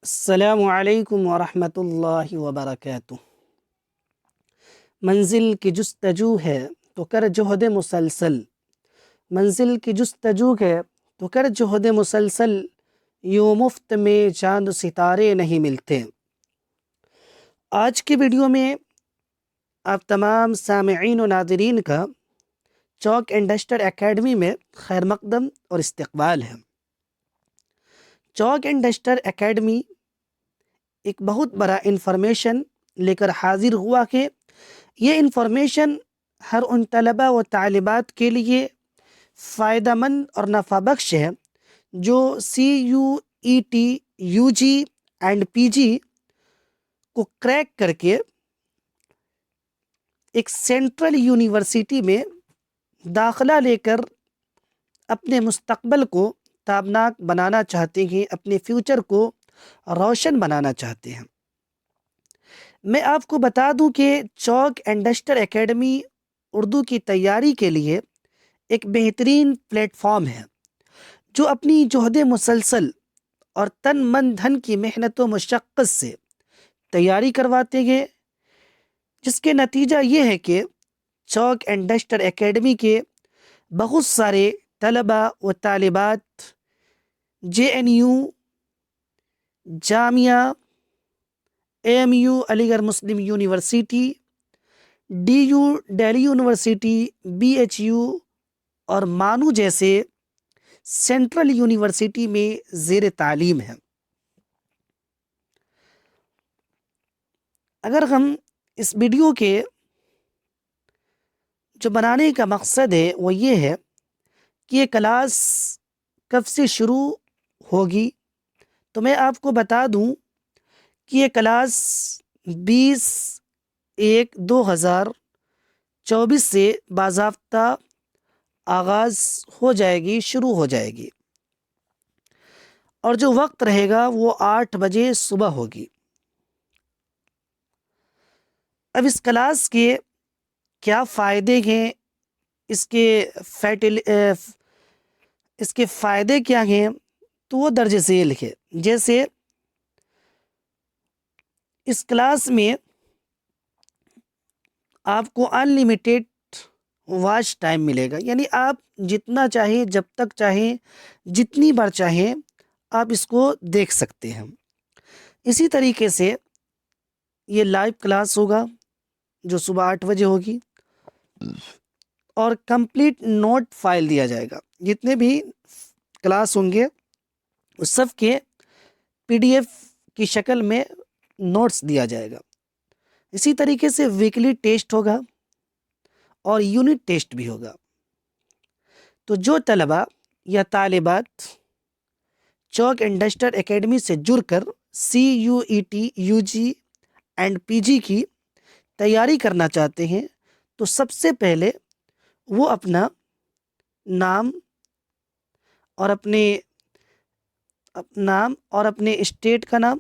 السلام علیکم ورحمۃ اللہ وبرکاتہ۔ منزل کی جستجو ہے تو کر جہد مسلسل، منزل کی جستجو ہے تو کر جہد مسلسل، یوں مفت میں چاند ستارے نہیں ملتے۔ آج کی ویڈیو میں آپ تمام سامعین و ناظرین کا چاک اینڈ ڈسٹر اکیڈمی میں خیر مقدم اور استقبال ہے۔ چاک اینڈ ڈسٹر اکیڈمی ایک بہت بڑا انفارمیشن لے کر حاضر ہوا کہ یہ انفارمیشن ہر ان طلبہ و طالبات کے لیے فائدہ مند اور نفع بخش ہے جو CUET UG اینڈ PG کو کریک کر کے ایک سینٹرل یونیورسٹی میں داخلہ لے کر اپنے مستقبل کو تابناک بنانا چاہتے ہیں، اپنے فیوچر کو روشن بنانا چاہتے ہیں۔ میں آپ کو بتا دوں کہ چاک اینڈ ڈسٹر اکیڈمی اردو کی تیاری کے لیے ایک بہترین پلیٹ فارم ہے جو اپنی جہد مسلسل اور تن من دھن کی محنت و مشقت سے تیاری کرواتے ہیں، جس کے نتیجہ یہ ہے کہ چاک اینڈ ڈسٹر اکیڈمی کے بہت سارے طلبہ و طالبات JNU، جامعہ، AMU Aligarh Muslim university, DU Delhi university, BHU اور مانو جیسے سینٹرل یونیورسٹی میں زیر تعلیم ہے۔ اگر ہم اس ویڈیو کے جو بنانے کا مقصد ہے وہ یہ ہے کہ یہ کلاس کب سے شروع ہوگی، تو میں آپ کو بتا دوں کہ یہ کلاس 20/1/2024 سے باضابطہ آغاز ہو جائے گی، شروع ہو جائے گی، اور جو وقت رہے گا وہ 8 بجے صبح ہوگی۔ اب اس کلاس کے کیا فائدے ہیں، اس کے فائدے کیا ہیں، تو وہ درج ذیل ہے۔ جیسے اس کلاس میں آپ کو انلیمیٹیڈ واچ ٹائم ملے گا، یعنی آپ جتنا چاہیں، جب تک چاہیں، جتنی بار چاہیں آپ اس کو دیکھ سکتے ہیں۔ اسی طریقے سے یہ لائیو کلاس ہوگا جو صبح 8 بجے ہوگی، اور کمپلیٹ نوٹ فائل دیا جائے گا۔ جتنے بھی کلاس ہوں گے اس سب کے PDF کی شکل میں نوٹس دیا جائے گا۔ اسی طریقے سے ویکلی ٹیسٹ ہوگا اور یونٹ ٹیسٹ بھی ہوگا۔ تو جو طلبہ یا طالبات چاک اینڈ ڈسٹر اکیڈمی سے جڑ کر CUET UG اینڈ PG کی تیاری کرنا چاہتے ہیں تو سب سے پہلے وہ اپنا نام اور اپنے اسٹیٹ کا نام،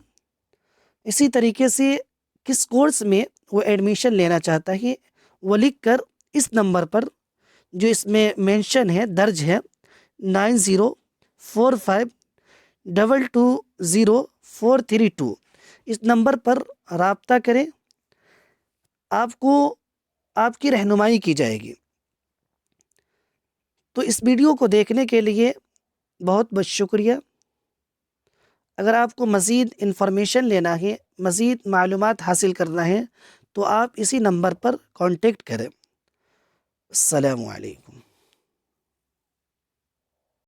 اسی طریقے سے کس کورس میں وہ ایڈمیشن لینا چاہتا ہے وہ لکھ کر اس نمبر پر جو اس میں مینشن ہے، درج ہے 9045220432، اس نمبر پر رابطہ کریں، آپ کو آپ کی رہنمائی کی جائے گی۔ تو اس ویڈیو کو دیکھنے کے لیے بہت بہت شکریہ۔ اگر آپ کو مزید انفارمیشن لینا ہے، مزید معلومات حاصل کرنا ہے تو آپ اسی نمبر پر کانٹیکٹ کریں۔ السلام علیکم۔